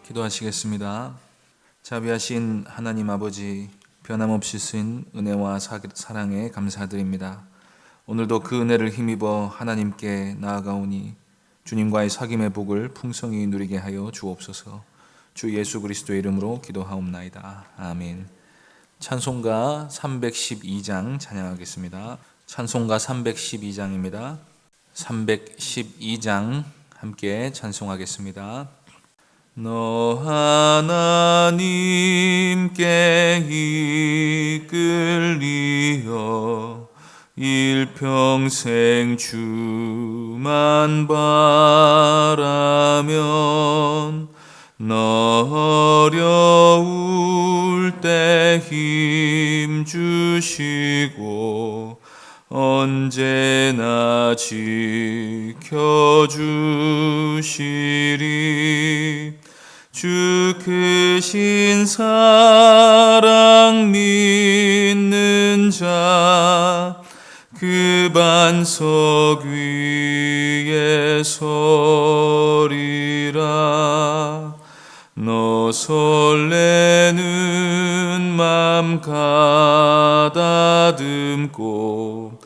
기도하시겠습니다. 자비하신 하나님 아버지, 변함없이 쓰인 은혜와 사랑에 감사드립니다. 오늘도 그 은혜를 힘입어 하나님께 나아가오니 주님과의 사귐의 복을 풍성히 누리게 하여 주옵소서. 주 예수 그리스도의 이름으로 기도하옵나이다. 아멘. 찬송가 312장 찬양하겠습니다. 찬송가 312장입니다. 312장 함께 찬송하겠습니다. 너 하나님께 이끌리어 일평생 주만 바라면 너 어려울 때 힘 주시고 언제나 지켜주시리. 주 크신 사랑 믿는 자 그 반석 위에 서리라. 너 설레는 맘 가다듬고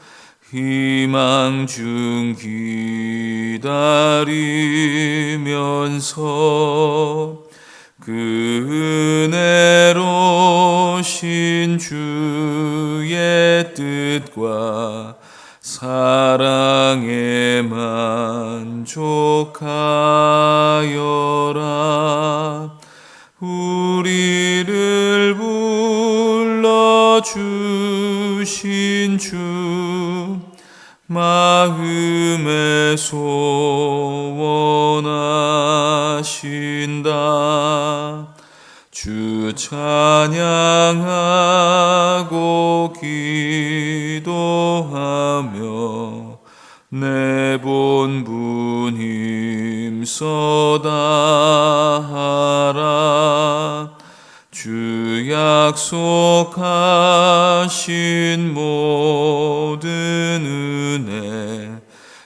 희망 중 기다리면서 그 은혜로신 주의 뜻과 사랑에 만족하여라. 우리를 불러주신 주 마음에 소원하신다. 주 찬양하고 기도하며 내 본분 힘써 다하라. 주 약속하신 모든 은혜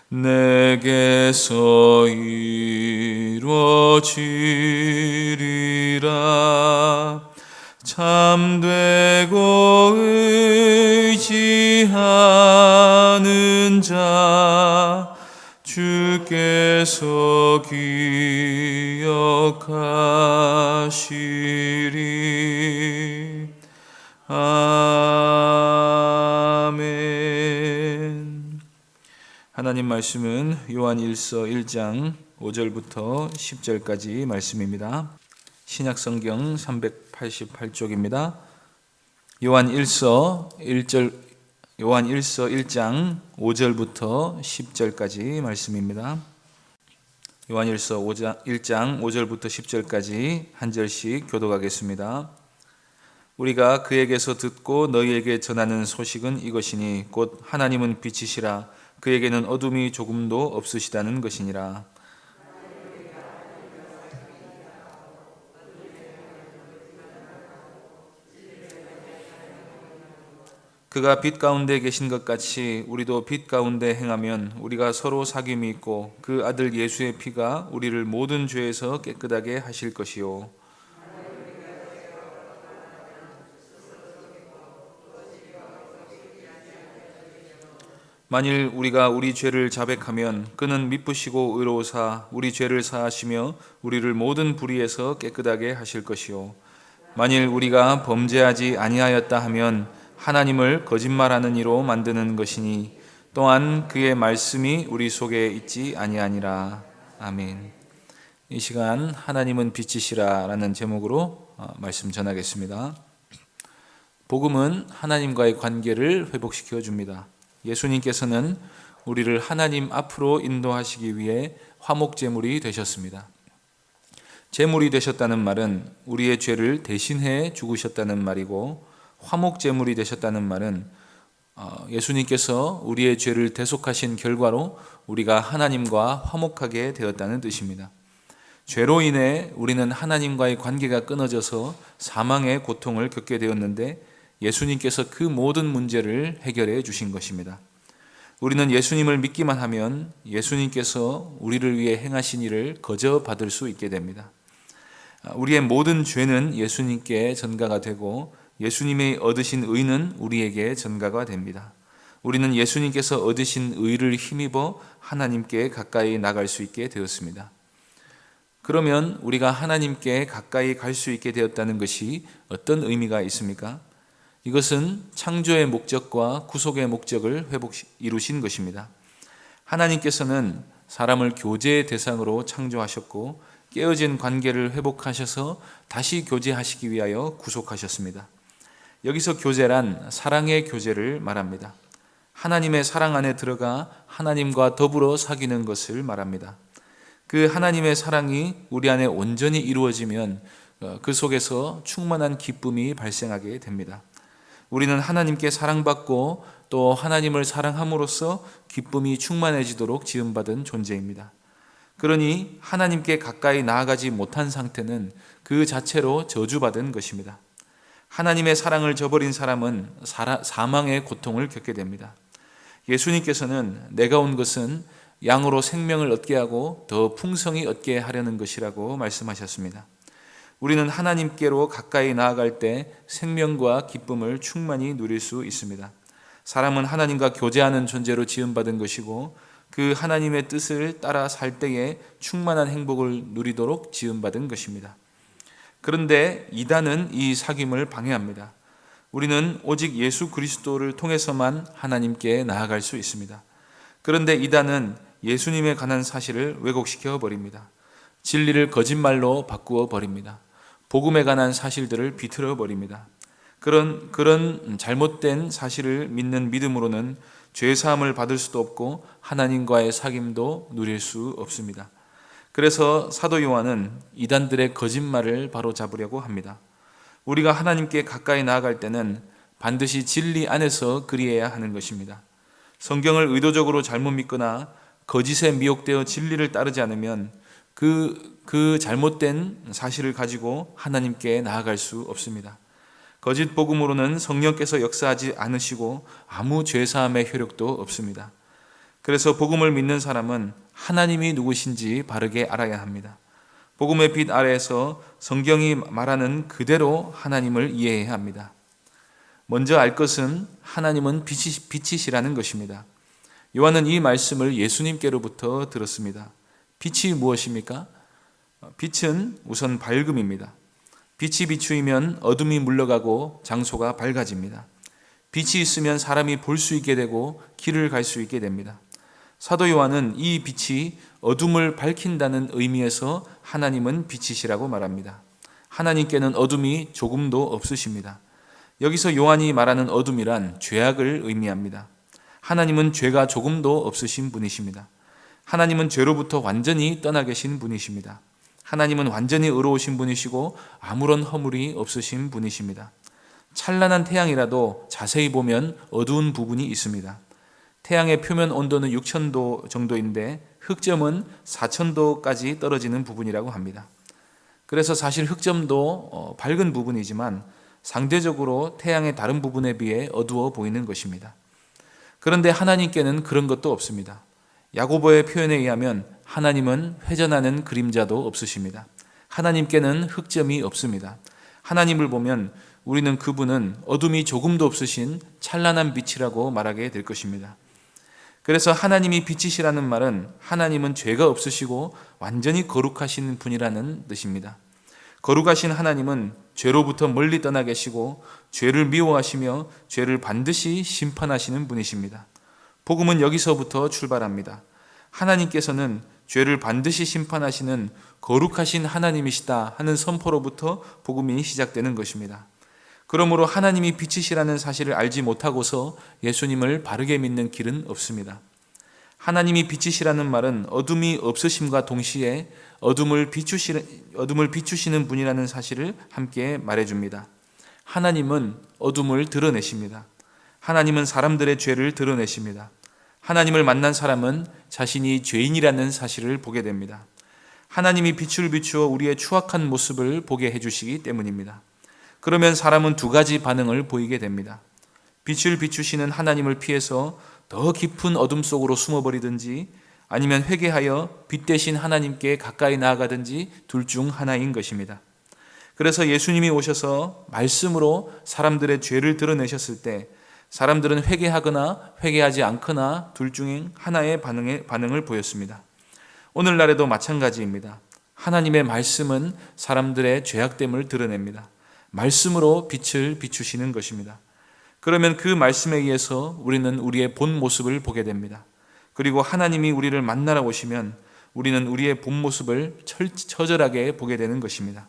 내게서 이루어지리라. 참되고 의지하는 자 주께서 기억하시리. 아멘. 하나님 말씀은 요한 1서 1장 5절부터 10절까지 말씀입니다. 신약성경 388쪽입니다. 요한 1서 1장 5절부터 10절까지 말씀입니다. 요한 1서 1장 5절부터 10절까지 한 절씩 교독하겠습니다. 우리가 그에게서 듣고 너희에게 전하는 소식은 이것이니 곧 하나님은 빛이시라. 그에게는 어둠이 조금도 없으시다는 것이니라. 그가 빛 가운데 계신 것 같이 우리도 빛 가운데 행하면 우리가 서로 사귐이 있고 그 아들 예수의 피가 우리를 모든 죄에서 깨끗하게 하실 것이요. 만일 우리가 우리 죄를 자백하면 그는 미쁘시고 의로우사 우리 죄를 사하시며 우리를 모든 불의에서 깨끗하게 하실 것이요. 만일 우리가 범죄하지 아니하였다 하면 하나님을 거짓말하는 이로 만드는 것이니 또한 그의 말씀이 우리 속에 있지 아니하니라. 아멘. 이 시간 하나님은 빛이시라 라는 제목으로 말씀 전하겠습니다. 복음은 하나님과의 관계를 회복시켜 줍니다. 예수님께서는 우리를 하나님 앞으로 인도하시기 위해 화목제물이 되셨습니다. 제물이 되셨다는 말은 우리의 죄를 대신해 죽으셨다는 말이고, 화목제물이 되셨다는 말은 예수님께서 우리의 죄를 대속하신 결과로 우리가 하나님과 화목하게 되었다는 뜻입니다. 죄로 인해 우리는 하나님과의 관계가 끊어져서 사망의 고통을 겪게 되었는데 예수님께서 그 모든 문제를 해결해 주신 것입니다. 우리는 예수님을 믿기만 하면 예수님께서 우리를 위해 행하신 일을 거저 받을 수 있게 됩니다. 우리의 모든 죄는 예수님께 전가가 되고 예수님이 얻으신 의는 우리에게 전가가 됩니다. 우리는 예수님께서 얻으신 의를 힘입어 하나님께 가까이 나갈 수 있게 되었습니다. 그러면 우리가 하나님께 가까이 갈 수 있게 되었다는 것이 어떤 의미가 있습니까? 이것은 창조의 목적과 구속의 목적을 이루신 것입니다. 하나님께서는 사람을 교제의 대상으로 창조하셨고 깨어진 관계를 회복하셔서 다시 교제하시기 위하여 구속하셨습니다. 여기서 교제란 사랑의 교제를 말합니다. 하나님의 사랑 안에 들어가 하나님과 더불어 사귀는 것을 말합니다. 그 하나님의 사랑이 우리 안에 온전히 이루어지면 그 속에서 충만한 기쁨이 발생하게 됩니다. 우리는 하나님께 사랑받고 또 하나님을 사랑함으로써 기쁨이 충만해지도록 지음받은 존재입니다. 그러니 하나님께 가까이 나아가지 못한 상태는 그 자체로 저주받은 것입니다. 하나님의 사랑을 저버린 사람은 사망의 고통을 겪게 됩니다. 예수님께서는 내가 온 것은 양으로 생명을 얻게 하고 더 풍성히 얻게 하려는 것이라고 말씀하셨습니다. 우리는 하나님께로 가까이 나아갈 때 생명과 기쁨을 충만히 누릴 수 있습니다. 사람은 하나님과 교제하는 존재로 지음받은 것이고 그 하나님의 뜻을 따라 살 때에 충만한 행복을 누리도록 지음받은 것입니다. 그런데 이단은 이 사귐을 방해합니다. 우리는 오직 예수 그리스도를 통해서만 하나님께 나아갈 수 있습니다. 그런데 이단은 예수님에 관한 사실을 왜곡시켜 버립니다. 진리를 거짓말로 바꾸어 버립니다. 복음에 관한 사실들을 비틀어 버립니다. 그런 잘못된 사실을 믿는 믿음으로는 죄 사함을 받을 수도 없고 하나님과의 사귐도 누릴 수 없습니다. 그래서 사도 요한은 이단들의 거짓말을 바로잡으려고 합니다. 우리가 하나님께 가까이 나아갈 때는 반드시 진리 안에서 그리해야 하는 것입니다. 성경을 의도적으로 잘못 믿거나 거짓에 미혹되어 진리를 따르지 않으면 그 잘못된 사실을 가지고 하나님께 나아갈 수 없습니다. 거짓 복음으로는 성령께서 역사하지 않으시고 아무 죄사함의 효력도 없습니다. 그래서 복음을 믿는 사람은 하나님이 누구신지 바르게 알아야 합니다. 복음의 빛 아래에서 성경이 말하는 그대로 하나님을 이해해야 합니다. 먼저 알 것은 하나님은 빛이시라는 것입니다. 요한은 이 말씀을 예수님께로부터 들었습니다. 빛이 무엇입니까? 빛은 우선 밝음입니다. 빛이 비추이면 어둠이 물러가고 장소가 밝아집니다. 빛이 있으면 사람이 볼 수 있게 되고 길을 갈 수 있게 됩니다. 사도 요한은 이 빛이 어둠을 밝힌다는 의미에서 하나님은 빛이시라고 말합니다. 하나님께는 어둠이 조금도 없으십니다. 여기서 요한이 말하는 어둠이란 죄악을 의미합니다. 하나님은 죄가 조금도 없으신 분이십니다. 하나님은 죄로부터 완전히 떠나 계신 분이십니다. 하나님은 완전히 의로우신 분이시고 아무런 허물이 없으신 분이십니다. 찬란한 태양이라도 자세히 보면 어두운 부분이 있습니다. 태양의 표면 온도는 6,000도 정도인데 흑점은 4,000도까지 떨어지는 부분이라고 합니다. 그래서 사실 흑점도 밝은 부분이지만 상대적으로 태양의 다른 부분에 비해 어두워 보이는 것입니다. 그런데 하나님께는 그런 것도 없습니다. 야고보의 표현에 의하면 하나님은 회전하는 그림자도 없으십니다. 하나님께는 흑점이 없습니다. 하나님을 보면 우리는 그분은 어둠이 조금도 없으신 찬란한 빛이라고 말하게 될 것입니다. 그래서 하나님이 빛이시라는 말은 하나님은 죄가 없으시고 완전히 거룩하신 분이라는 뜻입니다. 거룩하신 하나님은 죄로부터 멀리 떠나 계시고 죄를 미워하시며 죄를 반드시 심판하시는 분이십니다. 복음은 여기서부터 출발합니다. 하나님께서는 죄를 반드시 심판하시는 거룩하신 하나님이시다 하는 선포로부터 복음이 시작되는 것입니다. 그러므로 하나님이 빛이시라는 사실을 알지 못하고서 예수님을 바르게 믿는 길은 없습니다. 하나님이 빛이시라는 말은 어둠이 없으심과 동시에 어둠을 비추시는 분이라는 사실을 함께 말해줍니다. 하나님은 어둠을 드러내십니다. 하나님은 사람들의 죄를 드러내십니다. 하나님을 만난 사람은 자신이 죄인이라는 사실을 보게 됩니다. 하나님이 빛을 비추어 우리의 추악한 모습을 보게 해주시기 때문입니다. 그러면 사람은 두 가지 반응을 보이게 됩니다. 빛을 비추시는 하나님을 피해서 더 깊은 어둠 속으로 숨어버리든지 아니면 회개하여 빛 대신 하나님께 가까이 나아가든지 둘 중 하나인 것입니다. 그래서 예수님이 오셔서 말씀으로 사람들의 죄를 드러내셨을 때 사람들은 회개하거나 회개하지 않거나 둘 중에 하나의 반응을 보였습니다. 오늘날에도 마찬가지입니다. 하나님의 말씀은 사람들의 죄악됨을 드러냅니다. 말씀으로 빛을 비추시는 것입니다. 그러면 그 말씀에 의해서 우리는 우리의 본 모습을 보게 됩니다. 그리고 하나님이 우리를 만나러 오시면 우리는 우리의 본 모습을 처절하게 보게 되는 것입니다.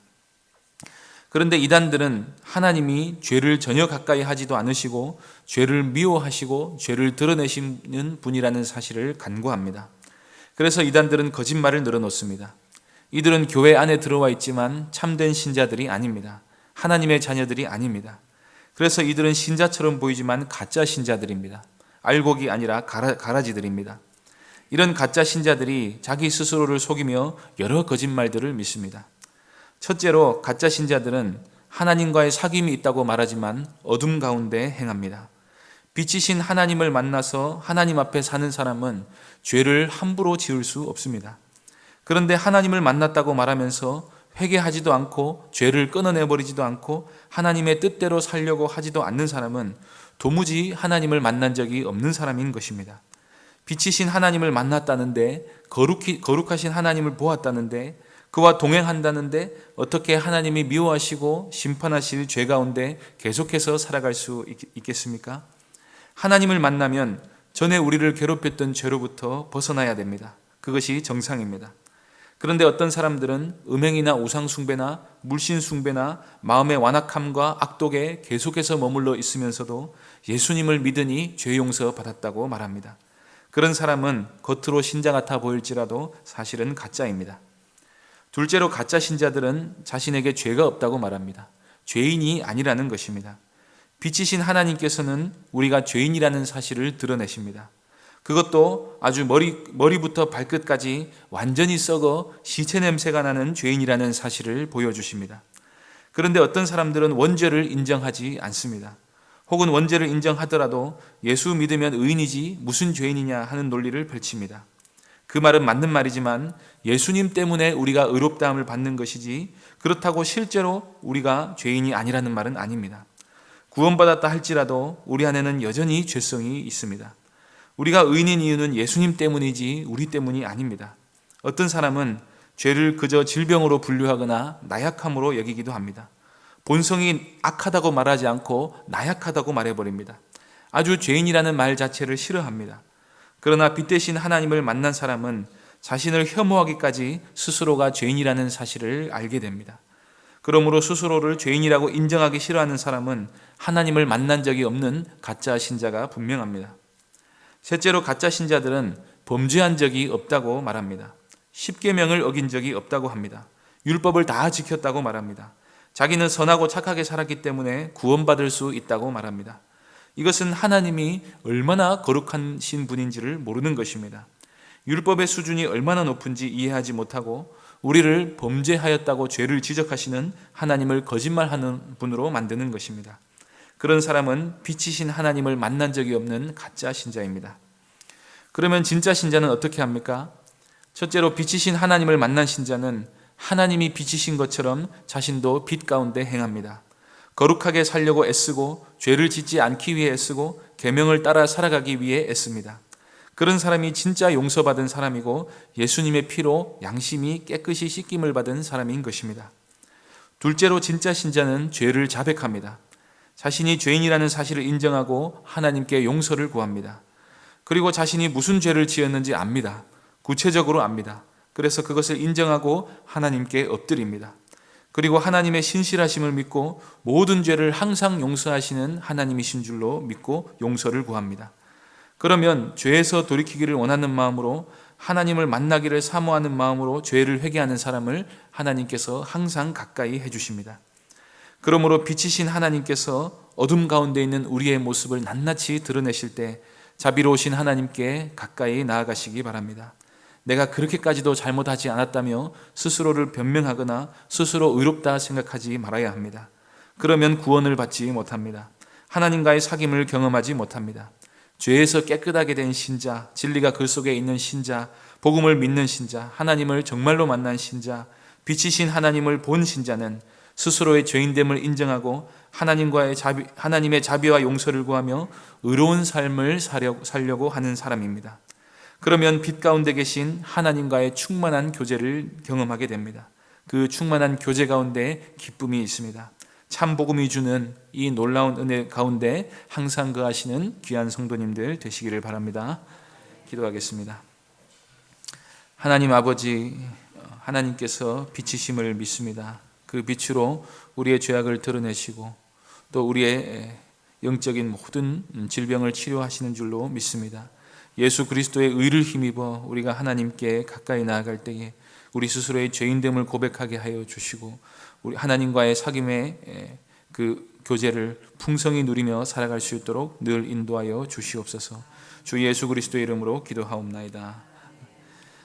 그런데 이단들은 하나님이 죄를 전혀 가까이 하지도 않으시고 죄를 미워하시고 죄를 드러내시는 분이라는 사실을 간과합니다. 그래서 이단들은 거짓말을 늘어놓습니다. 이들은 교회 안에 들어와 있지만 참된 신자들이 아닙니다. 하나님의 자녀들이 아닙니다. 그래서 이들은 신자처럼 보이지만 가짜 신자들입니다. 알곡이 아니라 가라지들입니다. 이런 가짜 신자들이 자기 스스로를 속이며 여러 거짓말들을 믿습니다. 첫째로 가짜 신자들은 하나님과의 사귐이 있다고 말하지만 어둠 가운데 행합니다. 빛이신 하나님을 만나서 하나님 앞에 사는 사람은 죄를 함부로 지을 수 없습니다. 그런데 하나님을 만났다고 말하면서 회개하지도 않고 죄를 끊어내버리지도 않고 하나님의 뜻대로 살려고 하지도 않는 사람은 도무지 하나님을 만난 적이 없는 사람인 것입니다. 빛이신 하나님을 만났다는데 거룩하신 하나님을 보았다는데 그와 동행한다는데 어떻게 하나님이 미워하시고 심판하실 죄 가운데 계속해서 살아갈 수 있겠습니까? 하나님을 만나면 전에 우리를 괴롭혔던 죄로부터 벗어나야 됩니다. 그것이 정상입니다. 그런데 어떤 사람들은 음행이나 우상숭배나 물신숭배나 마음의 완악함과 악독에 계속해서 머물러 있으면서도 예수님을 믿으니 죄 용서 받았다고 말합니다. 그런 사람은 겉으로 신자 같아 보일지라도 사실은 가짜입니다. 둘째로 가짜 신자들은 자신에게 죄가 없다고 말합니다. 죄인이 아니라는 것입니다. 빛이신 하나님께서는 우리가 죄인이라는 사실을 드러내십니다. 그것도 아주 머리부터 발끝까지 완전히 썩어 시체 냄새가 나는 죄인이라는 사실을 보여주십니다. 그런데 어떤 사람들은 원죄를 인정하지 않습니다. 혹은 원죄를 인정하더라도 예수 믿으면 의인이지 무슨 죄인이냐 하는 논리를 펼칩니다. 그 말은 맞는 말이지만 예수님 때문에 우리가 의롭다함을 받는 것이지 그렇다고 실제로 우리가 죄인이 아니라는 말은 아닙니다. 구원받았다 할지라도 우리 안에는 여전히 죄성이 있습니다. 우리가 의인인 이유는 예수님 때문이지 우리 때문이 아닙니다. 어떤 사람은 죄를 그저 질병으로 분류하거나 나약함으로 여기기도 합니다. 본성이 악하다고 말하지 않고 나약하다고 말해버립니다. 아주 죄인이라는 말 자체를 싫어합니다. 그러나 빛 대신 하나님을 만난 사람은 자신을 혐오하기까지 스스로가 죄인이라는 사실을 알게 됩니다. 그러므로 스스로를 죄인이라고 인정하기 싫어하는 사람은 하나님을 만난 적이 없는 가짜 신자가 분명합니다. 셋째로 가짜 신자들은 범죄한 적이 없다고 말합니다. 십계명을 어긴 적이 없다고 합니다. 율법을 다 지켰다고 말합니다. 자기는 선하고 착하게 살았기 때문에 구원받을 수 있다고 말합니다. 이것은 하나님이 얼마나 거룩하신 분인지를 모르는 것입니다. 율법의 수준이 얼마나 높은지 이해하지 못하고 우리를 범죄하였다고 죄를 지적하시는 하나님을 거짓말하는 분으로 만드는 것입니다. 그런 사람은 빛이신 하나님을 만난 적이 없는 가짜 신자입니다. 그러면 진짜 신자는 어떻게 합니까? 첫째로 빛이신 하나님을 만난 신자는 하나님이 빛이신 것처럼 자신도 빛 가운데 행합니다. 거룩하게 살려고 애쓰고 죄를 짓지 않기 위해 애쓰고 계명을 따라 살아가기 위해 애씁니다. 그런 사람이 진짜 용서받은 사람이고 예수님의 피로 양심이 깨끗이 씻김을 받은 사람인 것입니다. 둘째로 진짜 신자는 죄를 자백합니다. 자신이 죄인이라는 사실을 인정하고 하나님께 용서를 구합니다. 그리고 자신이 무슨 죄를 지었는지 압니다. 구체적으로 압니다. 그래서 그것을 인정하고 하나님께 엎드립니다. 그리고 하나님의 신실하심을 믿고 모든 죄를 항상 용서하시는 하나님이신 줄로 믿고 용서를 구합니다. 그러면 죄에서 돌이키기를 원하는 마음으로 하나님을 만나기를 사모하는 마음으로 죄를 회개하는 사람을 하나님께서 항상 가까이 해주십니다. 그러므로 빛이신 하나님께서 어둠 가운데 있는 우리의 모습을 낱낱이 드러내실 때 자비로우신 하나님께 가까이 나아가시기 바랍니다. 내가 그렇게까지도 잘못하지 않았다며 스스로를 변명하거나 스스로 의롭다 생각하지 말아야 합니다. 그러면 구원을 받지 못합니다. 하나님과의 사귐을 경험하지 못합니다. 죄에서 깨끗하게 된 신자, 진리가 그 속에 있는 신자, 복음을 믿는 신자, 하나님을 정말로 만난 신자, 빛이신 하나님을 본 신자는 스스로의 죄인됨을 인정하고 하나님의 자비와 용서를 구하며 의로운 삶을 살려고 하는 사람입니다. 그러면 빛 가운데 계신 하나님과의 충만한 교제를 경험하게 됩니다. 그 충만한 교제 가운데 기쁨이 있습니다. 참 복음이 주는 이 놀라운 은혜 가운데 항상 거하시는 귀한 성도님들 되시기를 바랍니다. 기도하겠습니다. 하나님 아버지, 하나님께서 빛이심을 믿습니다. 그 빛으로 우리의 죄악을 드러내시고 또 우리의 영적인 모든 질병을 치료하시는 줄로 믿습니다. 예수 그리스도의 의를 힘입어 우리가 하나님께 가까이 나아갈 때에 우리 스스로의 죄인됨을 고백하게 하여 주시고 우리 하나님과의 사귐의 그 교제를 풍성히 누리며 살아갈 수 있도록 늘 인도하여 주시옵소서. 주 예수 그리스도의 이름으로 기도하옵나이다.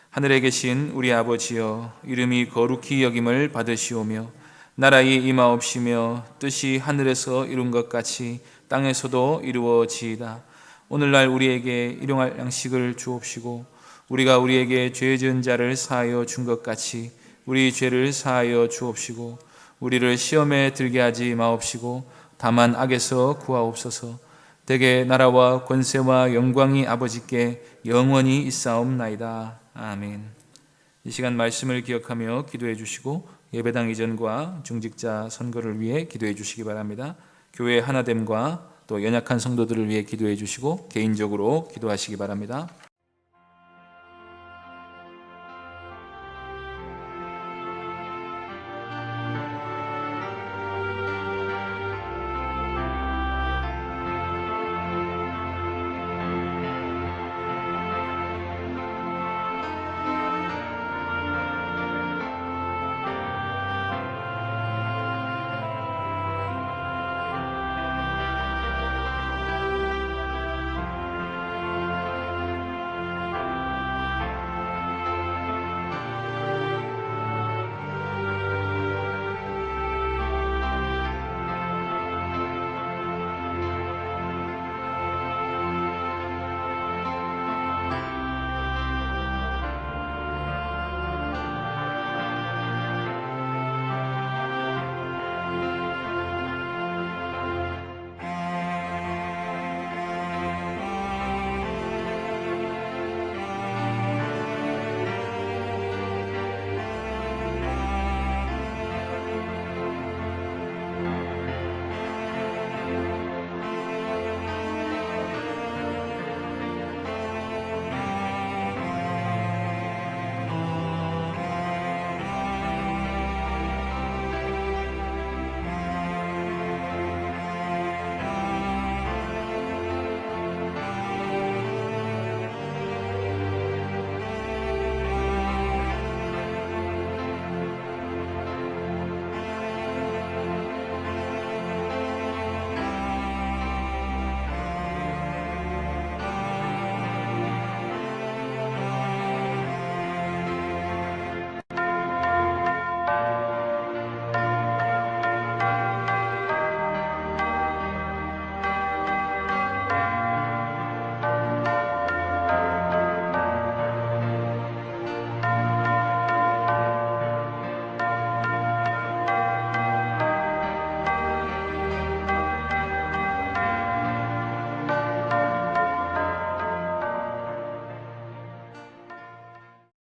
하늘에 계신 우리 아버지여, 이름이 거룩히 여김을 받으시오며 나라의 임하옵시며 뜻이 하늘에서 이룬 것 같이 땅에서도 이루어지이다. 오늘날 우리에게 일용할 양식을 주옵시고 우리가 우리에게 죄 지은 자를 사하여 준 것 같이 우리 죄를 사하여 주옵시고 우리를 시험에 들게 하지 마옵시고 다만 악에서 구하옵소서. 대개 나라와 권세와 영광이 아버지께 영원히 있사옵나이다. 아멘. 이 시간 말씀을 기억하며 기도해 주시고 예배당 이전과 중직자 선거를 위해 기도해 주시기 바랍니다. 교회 하나됨과 또 연약한 성도들을 위해 기도해 주시고 개인적으로 기도하시기 바랍니다.